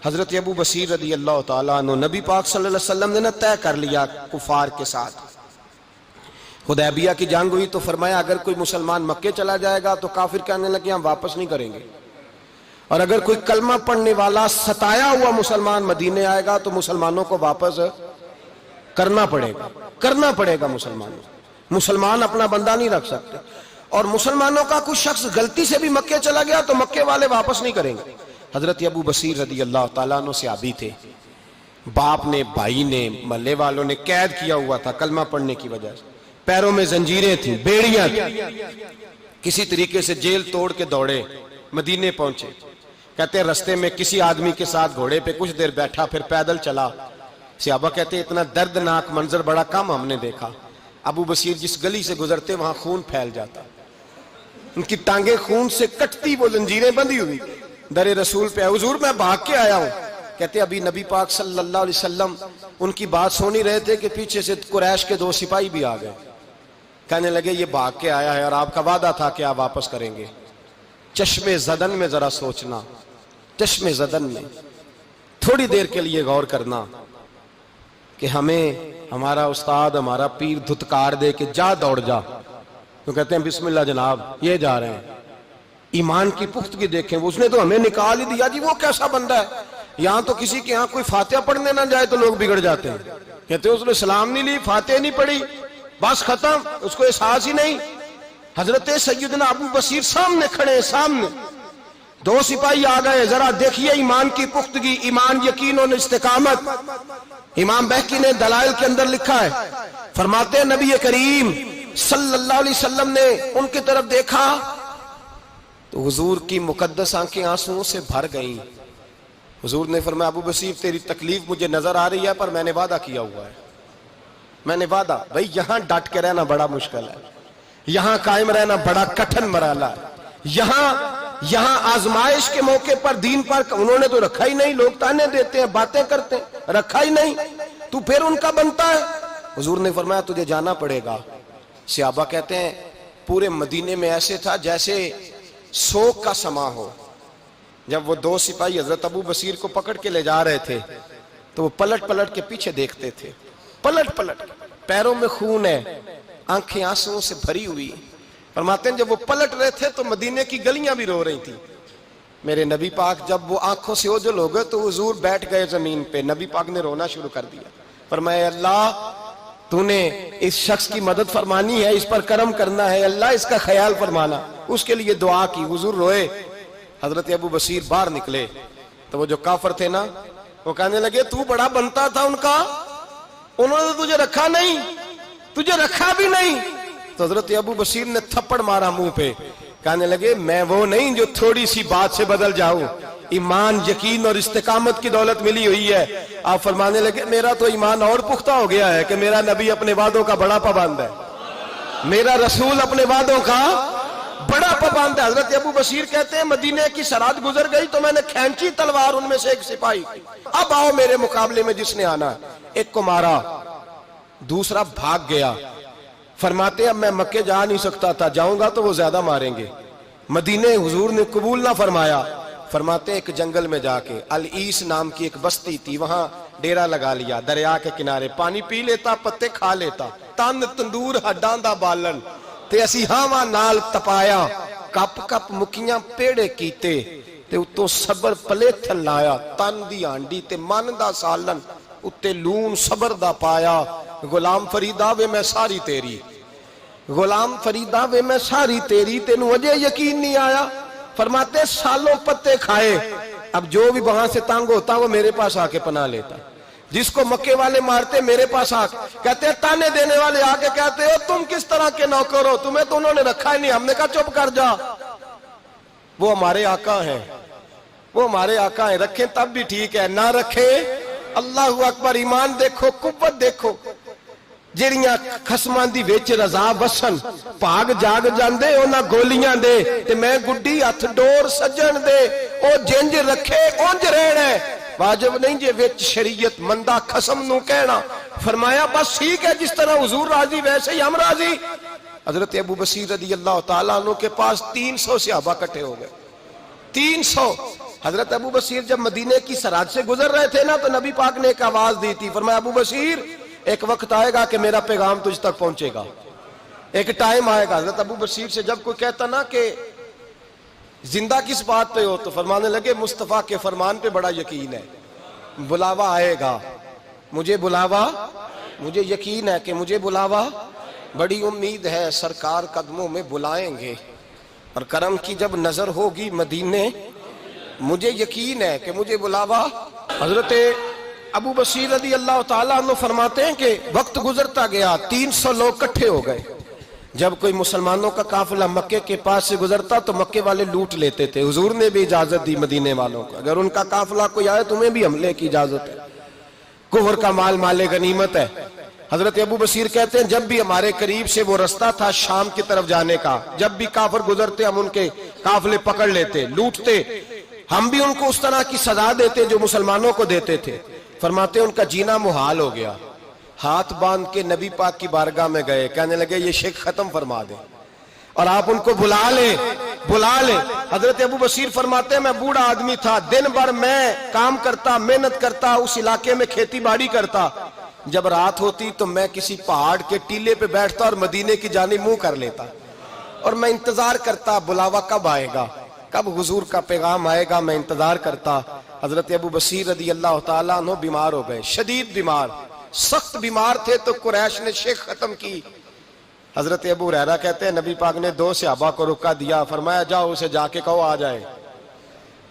حضرت ابو بصیر رضی اللہ تعالیٰ عنہ نبی پاک صلی اللہ علیہ وسلم نے نہ طے کر لیا کفار کے ساتھ. حدیبیہ کی جنگ ہوئی تو فرمایا اگر کوئی مسلمان مکے چلا جائے گا تو کافر کہنے لگے ہم واپس نہیں کریں گے، اور اگر کوئی کلمہ پڑھنے والا ستایا ہوا مسلمان مدینے آئے گا تو مسلمانوں کو واپس کرنا پڑے گا. مسلمان اپنا بندہ نہیں رکھ سکتے، اور مسلمانوں کا کوئی شخص غلطی سے بھی مکے چلا گیا تو مکے والے واپس نہیں کریں گے. حضرت ابو بصیر رضی اللہ تعالیٰ عنہ صحابی تھے، باپ نے بھائی نے محلے والوں نے قید کیا ہوا تھا کلمہ پڑھنے کی وجہ سے، پیروں میں زنجیریں تھیں، بیڑیاں تھیں، کسی طریقے سے جیل توڑ کے دوڑے مدینے پہنچے. کہتے ہیں رستے میں کسی آدمی کے ساتھ گھوڑے پہ کچھ دیر بیٹھا پھر پیدل چلا. صحابہ کہتے ہیں اتنا دردناک منظر بڑا کم ہم نے دیکھا. ابو بصیر جس گلی سے گزرتے وہاں خون پھیل جاتا، ان کی ٹانگیں خون سے کٹتی، وہ زنجیریں بندھی ہوئی. در رسول پہ حضور میں بھاگ کے آیا ہوں. کہتے ابھی نبی پاک صلی اللہ علیہ وسلم ان کی بات سن ہی رہے تھے کہ پیچھے سے قریش کے 2 سپاہی بھی آ گئے. کہنے لگے یہ بھاگ کے آیا ہے اور آپ کا وعدہ تھا کہ آپ واپس کریں گے. چشم زدن میں ذرا سوچنا، چشم زدن میں تھوڑی دیر کے لیے غور کرنا کہ ہمیں ہمارا استاد ہمارا پیر دھتکار دے کہ جا دوڑ جا، تو کہتے ہیں بسم اللہ جناب یہ جا رہے ہیں. ایمان کی پختگی دیکھیں، اس نے تو ہمیں نکال ہی دیا جی، وہ کیسا بندہ ہے. یہاں تو کسی کے یہاں کوئی فاتحہ پڑھنے نہ جائے تو لوگ بگڑ جاتے ہیں. کہتے ہیں اس نے سلام نہیں لی، فاتحہ نہیں پڑھی، بس ختم، اس کو احساس ہی نہیں. حضرت سیدنا ابو بصیر سامنے کھڑے، سامنے 2 سپاہی آ گئے. ذرا دیکھیے ایمان کی پختگی، ایمان، یقین اور استقامت. امام بہقی نے دلائل کے اندر لکھا ہے، فرماتے ہیں نبی کریم صلی اللہ علیہ وسلم نے ان کی طرف دیکھا تو حضور کی مقدس آنکھیں آنسوؤں سے بھر گئیں. حضور نے فرمایا ابو بصیر تیری تکلیف مجھے نظر آ رہی ہے پر میں نے وعدہ کیا ہوا ہے، میں نے وعدہ. بھئی یہاں ڈٹ کے رہنا بڑا مشکل ہے، یہاں قائم رہنا بڑا کٹھن مرحلہ ہے. یہاں آزمائش کے موقع پر دین پر انہوں نے تو رکھا ہی نہیں. لوگ تانے دیتے ہیں، باتیں کرتے ہیں، رکھا ہی نہیں، تو پھر ان کا بنتا ہے. حضور نے فرمایا تجھے جانا پڑے گا. صحابہ کہتے ہیں پورے مدینے میں ایسے تھا جیسے سوگ کا سما ہو. جب وہ 2 سپاہی حضرت ابو بصیر کو پکڑ کے لے جا رہے تھے تو وہ پلٹ پلٹ کے پیچھے دیکھتے تھے، پلٹ پلٹ، پیروں میں خون ہے، آنکھیں آنسوؤں سے بھری ہوئی. فرماتے ہیں جب وہ پلٹ رہے تھے تو مدینے کی گلیاں بھی رو رہی تھی. میرے نبی پاک جب وہ آنکھوں سے اوجھل ہو گئے تو حضور بیٹھ گئے زمین پہ. نبی پاک نے رونا شروع کر دیا. فرمایا اللہ تو نے اس شخص کی مدد فرمانی ہے، اس پر کرم کرنا ہے، اللہ اس کا خیال فرمانا. اس کے لیے دعا کی، حضور روئے. حضرت ابو بصیر باہر نکلے تو وہ جو کافر تھے نا وہ کہنے لگے تو بڑا بنتا تھا ان کا، انہوں نے تجھے رکھا نہیں، تجھے رکھا بھی نہیں. تو حضرت ابو بصیر نے تھپڑ مارا منہ پہ. کہنے لگے میں وہ نہیں جو تھوڑی سی بات سے بدل جاؤں، ایمان، یقین اور استقامت کی دولت ملی ہوئی ہے. آپ فرمانے لگے میرا تو ایمان اور پختہ ہو گیا ہے کہ میرا نبی اپنے وعدوں کا بڑا پابند ہے، میرا رسول اپنے وعدوں کا بڑا پابند ہے. حضرت ابو بصیر کہتے ہیں مدینے کی سرحد گزر گئی تو میں نے کھینچی تلوار ان میں سے ایک سپاہی، اب آؤ میرے مقابلے میں جس نے آنا ہے. ایک کو مارا، دوسرا بھاگ گیا. فرماتے اب میں مکے جا نہیں سکتا تھا، جاؤں گا تو وہ زیادہ ماریں گے. مدینے حضور نے قبول نہ فرمایا. فرماتے ایک جنگل میں جا کے العیس نام کی ایک بستی تھی، وہاں ڈیرا لگا لیا، دریا کے کنارے، پانی پی لیتا، پتے کھا لیتا. تن تندور ہڈاں دا بالن تے اسی ہاواں نال تپایا، کپ کپ مکیاں پیڑے کیتے تے اتوں صبر پلیتھن لایا. تن دی ہانڈی تے من دا سالن اتے لون صبر دا پایا. غلام فریدا وے میں ساری تیری، غلام فریدا وے میں ساری تیری، تینوں اجے یقین نہیں آیا. فرماتے سالوں پتے کھائے، اب جو بھی وہاں سے تنگ ہوتا وہ میرے پاس آ کے پناہ لیتا. جس کو مکے والے مارتے میرے پاس آ کہتے ہیں، تانے دینے والے آ کے کہتے ہو تم کس طرح کے نوکر ہو، تمہیں تو انہوں نے رکھا ہی نہیں. ہم نے کہا چپ کر جا، وہ ہمارے آقا ہیں، وہ ہمارے آقا ہیں، رکھیں تب بھی ٹھیک ہے، نہ رکھیں اللہ اکبر. ایمان دیکھو، قوت دیکھو. جیڑیاں خسماں دی وچ رضا وسن بھاگ جاگ جاندے اونا گولیاں دے تے میں گڈی ہتھ ڈور سجن دے. او جنج رکھے اونج رہنا ہے، واجب نہیں جے وچ شریعت مندہ خسم نو کہنا. فرمایا بس ٹھیک ہے، جس طرح حضور راضی ویسے ہی ہم راضی. حضرت ابو بصیر رضی اللہ تعالیٰ عنہ کے پاس 300 صحابہ کٹھے ہو گئے. 300 حضرت ابو بصیر جب مدینے کی سرحد سے گزر رہے تھے نا تو نبی پاک نے ایک آواز دی تھی، فرمایا ابو بصیر ایک وقت آئے گا کہ میرا پیغام تجھ تک پہنچے گا، ایک ٹائم آئے گا۔ حضرت ابو بصیر سے جب کوئی کہتا نا کہ زندہ کس بات پہ ہو تو فرمانے لگے مصطفیٰ کے فرمان پہ بڑا یقین ہے، بلاوا آئے گا، مجھے بلاوا، مجھے یقین ہے کہ مجھے بلاوا، بڑی امید ہے سرکار قدموں میں بلائیں گے اور کرم کی جب نظر ہوگی مدینے، مجھے یقین ہے کہ مجھے بلاوا۔ حضرت ابو بصیر رضی اللہ تعالیٰ عنہ فرماتے ہیں کہ وقت گزرتا گیا، 300 لوگ اکٹھے ہو گئے۔ جب کوئی مسلمانوں کا قافلہ مکے کے پاس سے گزرتا تو مکے والے لوٹ لیتے تھے۔ حضور نے بھی اجازت دی مدینے والوں کو، اگر ان کا قافلہ کوئی آئے تمہیں بھی حملے کی اجازت ہے، کفر کا مال مال غنیمت ہے۔ حضرت ابو بصیر کہتے ہیں جب بھی ہمارے قریب سے وہ رستہ تھا شام کی طرف جانے کا، جب بھی کافر گزرتے ہم ان کے قافلے پکڑ لیتے، لوٹتے، ہم بھی ان کو اس طرح کی سزا دیتے جو مسلمانوں کو دیتے تھے۔ فرماتے ہیں ان کا جینا محال ہو گیا، ہاتھ باندھ کے نبی پاک کی بارگاہ میں گئے، کہنے لگے یہ شرک ختم فرما دیں اور آپ ان کو بلا لیں، بلا لیں۔ حضرت ابو بصیر فرماتے ہیں میں بوڑھا آدمی تھا، دن بھر میں کام کرتا، محنت کرتا، اس علاقے میں کھیتی باڑی کرتا، جب رات ہوتی تو میں کسی پہاڑ کے ٹیلے پہ بیٹھتا اور مدینے کی جانب منہ کر لیتا اور میں انتظار کرتا بلاوا کب آئے گا، کب حضور کا پیغام آئے گا، میں انتظار کرتا۔ حضرت ابو بصیر رضی اللہ تعالیٰ عنہ بیمار ہو گئے، شدید بیمار، سخت بیمار تھے تو قریش نے شیخ ختم کی۔ حضرت ابو ہریرہ کہتے ہیں نبی پاک نے 2 صحابہ کو رکا دیا، فرمایا جاؤ اسے جا کے کہو آ جائے،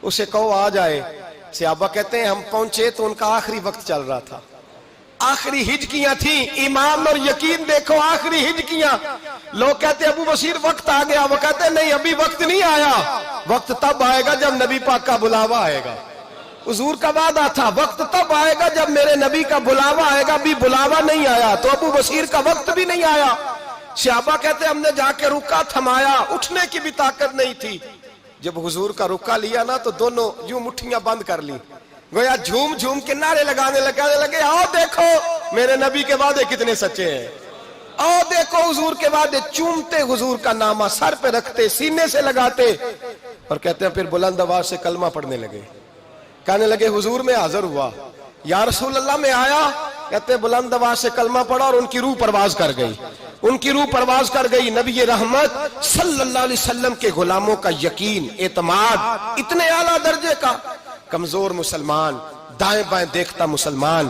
اسے کہو آ جائے۔ صحابہ کہتے ہیں ہم پہنچے تو ان کا آخری وقت چل رہا تھا، آخری ہجکیاں تھیں، ایمان اور یقین دیکھو، آخری ہجکیاں۔ لوگ کہتے ابو بصیر وقت آ گیا، وہ کہتے ہیں نہیں ابھی وقت نہیں آیا، وقت تب آئے گا جب نبی پاک کا بلاوا آئے گا۔ حضور کا وعدہ تھا وقت تب آئے گا جب میرے نبی کا بلاوا آئے گا، ابھی بلاوا نہیں آیا تو ابو بصیر کا وقت بھی نہیں آیا۔ صحابہ کہتے ہم نے جا کے رکا، تھمایا، اٹھنے کی بھی طاقت نہیں تھی۔ جب حضور کا رکا لیا نا تو دونوں یوں مٹھیاں بند کر لی، گویا جھوم جھوم کے نعرے لگانے لگے آؤ دیکھو میرے نبی کے وعدے کتنے سچے ہیں، آؤ دیکھو حضور کے وعدے، چومتے حضور کا نامہ، سر پہ رکھتے، سینے سے لگاتے اور کہتے ہیں پھر بلند آواز سے کلمہ پڑھنے لگے، کہنے لگے حضور میں حاضر ہوا، یا رسول اللہ میں آیا، کہتے بلند آواز سے کلمہ پڑھا اور ان کی روح پرواز کر گئی، ان کی روح پرواز کر گئی۔ نبی رحمت صلی اللہ علیہ وسلم کے غلاموں کا یقین، اعتماد اتنے اعلیٰ درجے کا، کمزور مسلمان، دائیں بائیں دیکھتا مسلمان،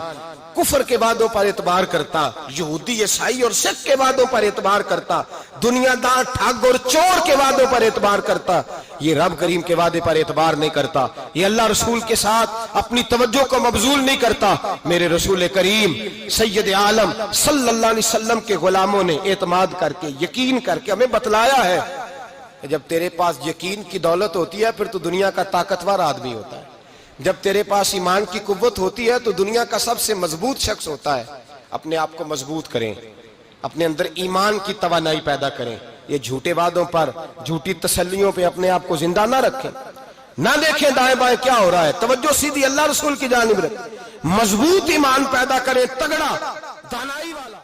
کفر کے وعدوں پر اعتبار کرتا، یہودی عیسائی اور سکھ کے وعدوں پر اعتبار کرتا، دنیا دار ٹھگ اور چور کے وعدوں پر اعتبار کرتا، یہ رب کریم کے وعدے پر اعتبار نہیں کرتا، یہ اللہ رسول کے ساتھ اپنی توجہ کو مبذول نہیں کرتا۔ میرے رسول کریم سید عالم صلی اللہ علیہ وسلم کے غلاموں نے اعتماد کر کے، یقین کر کے ہمیں بتلایا ہے کہ جب تیرے پاس یقین کی دولت ہوتی ہے پھر تو دنیا کا طاقتور آدمی ہوتا ہے، جب تیرے پاس ایمان کی قوت ہوتی ہے تو دنیا کا سب سے مضبوط شخص ہوتا ہے۔ اپنے آپ کو مضبوط کریں، اپنے اندر ایمان کی توانائی پیدا کریں، یہ جھوٹے وعدوں پر، جھوٹی تسلیوں پہ اپنے آپ کو زندہ نہ رکھیں، نہ دیکھیں دائیں بائیں کیا ہو رہا ہے، توجہ سیدھی اللہ رسول کی جانب رکھیں، مضبوط ایمان پیدا کریں، تگڑا دانائی والا۔